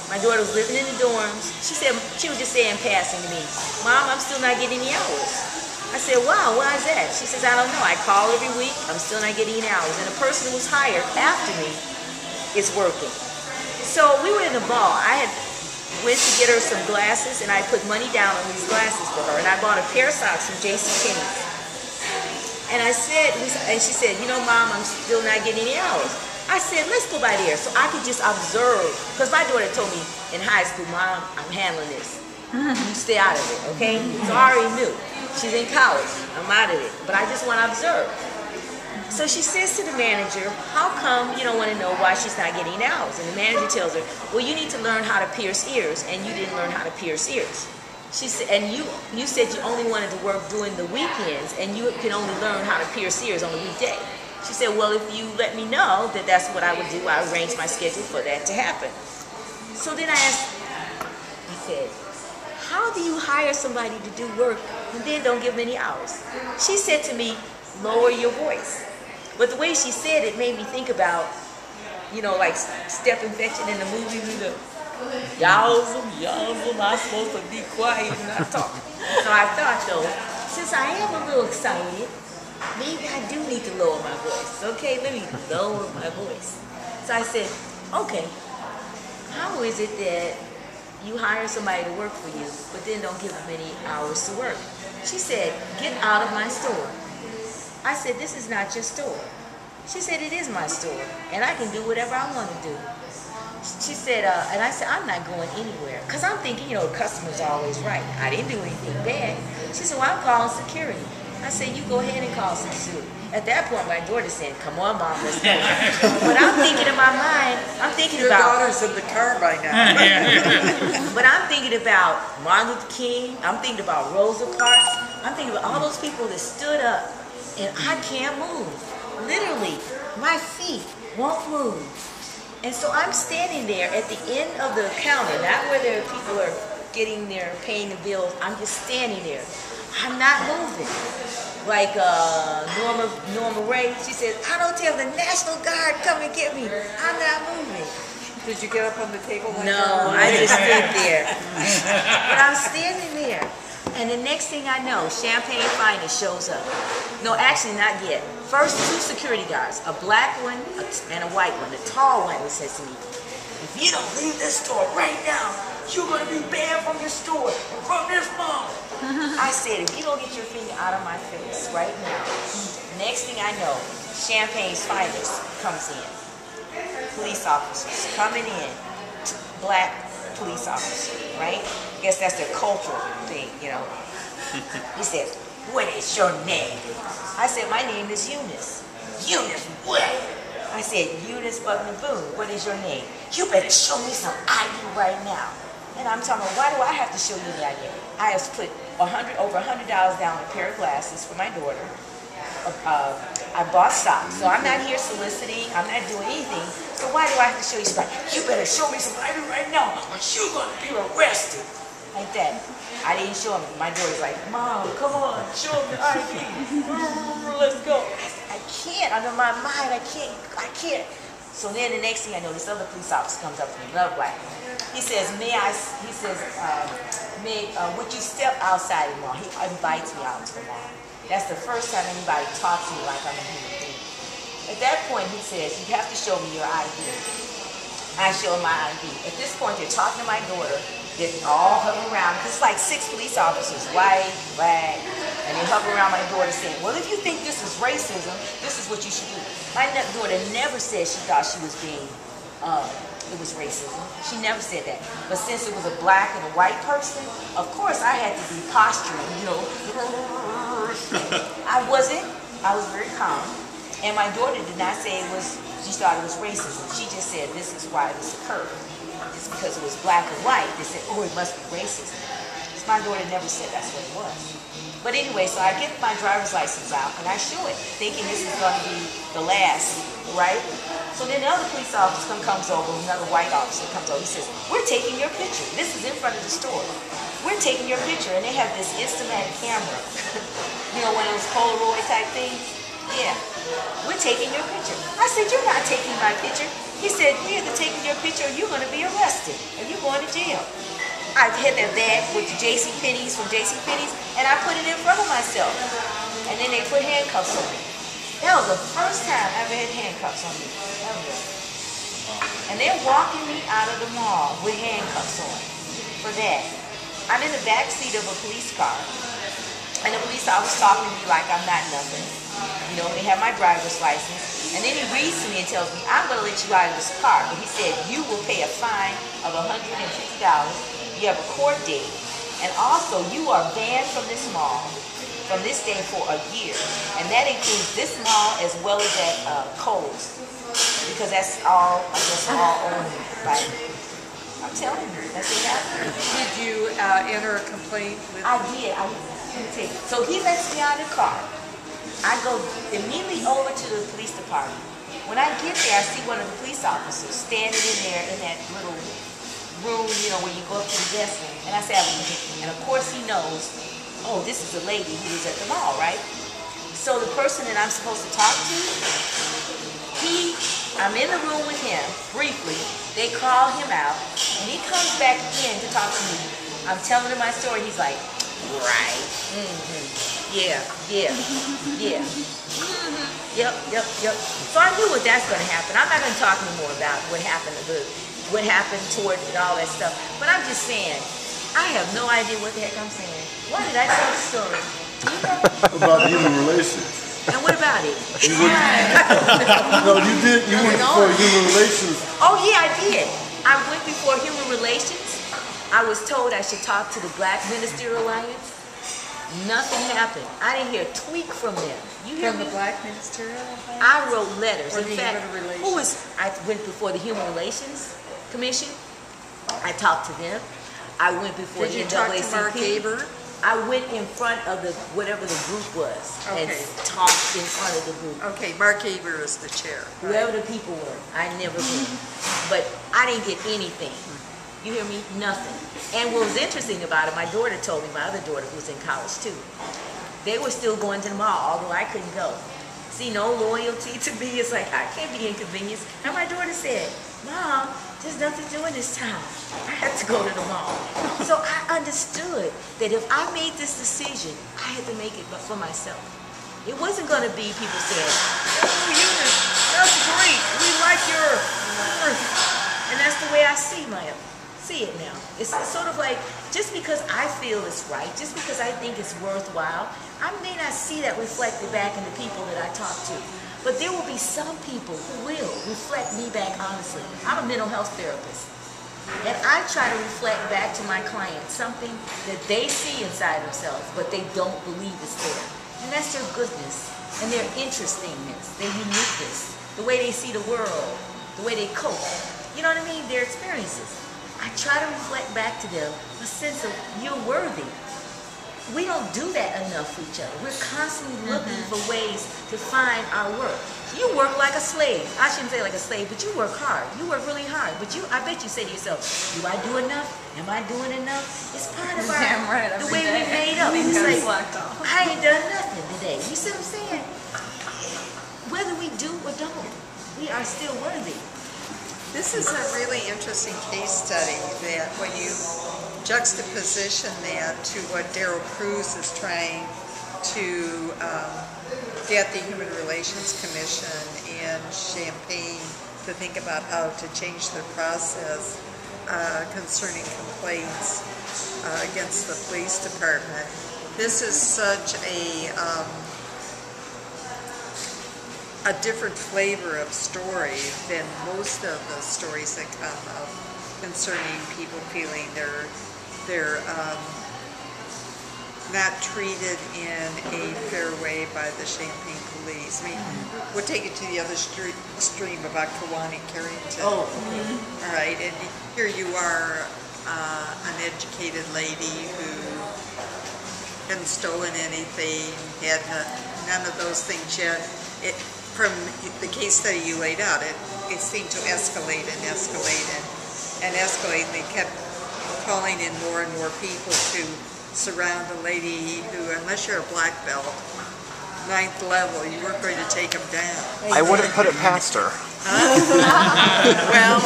My daughter was living in the dorms. She said, she was just saying passing to me, Mom, I'm still not getting any hours. I said, wow, why is that? She says, I don't know. I call every week. I'm still not getting any hours. And the person who was hired after me is working. So we were in the mall. I had went to get her some glasses, and I put money down on these glasses for her. And I bought a pair of socks from JCPenney. And I said, and she said, you know, Mom, I'm still not getting any hours. I said, let's go by there so I could just observe. Because my daughter told me in high school, Mom, I'm handling this. You stay out of it, okay? So I already knew. She's in college. I'm out of it. But I just want to observe. So she says to the manager, how come you don't want to know why she's not getting hours? And the manager tells her, well, you need to learn how to pierce ears, and you didn't learn how to pierce ears. She said, and you said you only wanted to work during the weekends, and you can only learn how to pierce ears on a weekday. She said, well, if you let me know that that's what I would do, I arrange my schedule for that to happen. So then I asked, I said, how do you hire somebody to do work and then don't give them any hours? She said to me, lower your voice. But the way she said it made me think about, you know, like Step Infection in the movie, yowzum, I'm supposed to be quiet and not talk. So I thought, though, since I am a little excited, maybe I do need to lower my voice. Okay, let me lower my voice. So I said, okay, how is it that you hire somebody to work for you, but then don't give them any hours to work? She said, get out of my store. I said, this is not your store. She said, it is my store, and I can do whatever I want to do. She said, and I said, I'm not going anywhere. Because I'm thinking, you know, the customer's always right. I didn't do anything bad. She said, well, I'm calling security. I said, you go ahead and call security. At that point, my daughter said, come on, Mom, let's go. But I'm thinking in my mind, I'm thinking Your about... daughter's in the car by now. But I'm thinking about Martin Luther King. I'm thinking about Rosa Parks. I'm thinking about all those people that stood up, and I can't move. Literally, my feet won't move. And so I'm standing there at the end of the counter, not where the people are getting their, paying the bills. I'm just standing there. I'm not moving. Like Norma Ray, she says, I don't tell the National Guard come and get me. I'm not moving. Did you get up on the table? No, I just stood there. But I'm standing there. And the next thing I know, Champagne Finest shows up. No, actually not yet. First, two security guards, a black one and a white one. The tall one says to me, if you don't leave this store right now, you're going to be banned from your store and from this mall. I said, if you don't get your finger out of my face right now, next thing I know, Champagne's Finest comes in. Police officers coming in, black police officers, right? I guess that's their cultural thing, you know. He says, what is your name? I said, my name is Eunice. Eunice what? I said, Eunice Butler Boone, what is your name? You better show me some ID right now. And I'm talking about, why do I have to show you the ID? I have put over $100 down on a pair of glasses for my daughter. I bought socks, so I'm not here soliciting, I'm not doing anything. So why do I have to show you? She's like, you better show me some ID right now, or you're going to be arrested. Like that. I didn't show him. My daughter's like, Mom, come on, show him the ID. Let's go. I can't, under my mind, I can't. So then the next thing I know, this other police officer comes up to me, another black man. He says, would you step outside the mall? He invites me out to the mall. That's the first time anybody talks to me like I'm a human being. At that point, he says, you have to show me your ID. I show him my ID. At this point, they're talking to my daughter. They all hover around, because it's like 6 police officers, white, black, and they hover around my daughter saying, well, if you think this is racism, this is what you should do. My daughter never said she thought she was being, it was racism. She never said that. But since it was a black and a white person, of course I had to be posturing, you know. I wasn't. I was very calm. And my daughter did not say she thought it was racism. She just said, this is why this occurred. It's because it was black and white. They said, oh, it must be racism. My daughter never said that's what it was. But anyway, so I get my driver's license out and I show it, thinking this is going to be the last, right? So then the other police officer comes over, another white officer comes over. He says, we're taking your picture. This is in front of the store. We're taking your picture. And they have this Instamatic camera. You know, one of those Polaroid type things? Yeah. We're taking your picture. I said, you're not taking my picture. He said, we're either taking your picture or you're going to be arrested. And you're jail. I had that bag with the JCPenney's from JCPenney's, and I put it in front of myself. And then they put handcuffs on me. That was the first time I ever had handcuffs on me. Ever. And they're walking me out of the mall with handcuffs on for that. I'm in the back seat of a police car. And the police officer talking to me like I'm not nothing. You know, they have my driver's license. And then he reads to me and tells me, I'm going to let you out of this car. But he said, you will pay a fine of $150. You have a court date, and also you are banned from this mall from this day for a year, and that includes this mall as well as at Kohl's, because that's all, I guess, all owned by. I'm telling you, that's what happened. Did you enter a complaint with? I did. Let me tell you. So he lets me out of the car. I go immediately over to the police department. When I get there, I see one of the police officers standing in there in that little room, you know, where you go up to the desk, and I said, and of course he knows, oh, this is a lady who was at the mall, right? So the person that I'm supposed to talk to, I'm in the room with him, briefly, they call him out, and he comes back in to talk to me. I'm telling him my story, he's like, right, yeah, yep. So I knew that's going to happen. I'm not going to talk anymore about what happened toward it, all that stuff. But I'm just saying, I have no idea what the heck I'm saying. Why did I tell the story? Do you know? About human relations. And what about it? No, you did. You went before human relations. Oh yeah, I did. I went before human relations. I was told I should talk to the Black Ministerial Alliance. Nothing happened. I didn't hear a tweak from them. You hear From me? the Black Ministerial Alliance? I wrote letters. Or In the fact, Human Relations? I went before the Human Relations Commission. I talked to them. I went before Did the you talk to NAACP. Mark Gaber? I went in front of whatever the group was and Okay. talked in front of the group. Okay, Mark Gaber is the chair. Right? Whoever the people were, I never went. But I didn't get anything. You hear me? Nothing. And what was interesting about it, my daughter told me, my other daughter who was in college too, they were still going to the mall, although I couldn't go. See, no loyalty to me. It's like, I can't be inconvenienced. And my daughter said, Mom, there's nothing to do in this town. I have to go to the mall. So I understood that if I made this decision, I had to make it for myself. It wasn't going to be people saying, oh, Eunice, that's great. We like your... And that's the way I see it now. It's sort of like, just because I feel it's right, just because I think it's worthwhile, I may not see that reflected back in the people that I talk to. But there will be some people who will reflect me back honestly. I'm a mental health therapist. And I try to reflect back to my clients something that they see inside themselves, but they don't believe is there. And that's their goodness, and their interestingness, their uniqueness, the way they see the world, the way they cope. You know what I mean? Their experiences. I try to reflect back to them a sense of, you're worthy. We don't do that enough for each other. We're constantly looking for ways to find our work. You work like a slave. I shouldn't say like a slave, but you work hard. You work really hard. But I bet you say to yourself, do I do enough? Am I doing enough? It's part of the way we made up. It's like, I ain't done nothing today. You see what I'm saying? Whether we do or don't, we are still worthy. This is a really interesting case study that when you juxtaposition that to what Darryl Cruz is trying to get the Human Relations Commission in Champaign to think about how to change their process concerning complaints against the police department. This is such a different flavor of story than most of the stories that come up concerning people feeling they're not treated in a fair way by the Champaign police. I mean, we'll take it to the other extreme about Kawani Carrington. Oh, okay. All right, and here you are, an educated lady who hadn't stolen anything, had none of those things yet. From the case study you laid out, it seemed to escalate and escalate and escalate. And they kept calling in more and more people to surround a lady who, unless you're a black belt, 9th level, you weren't going to take them down. I wouldn't put it past her. Well.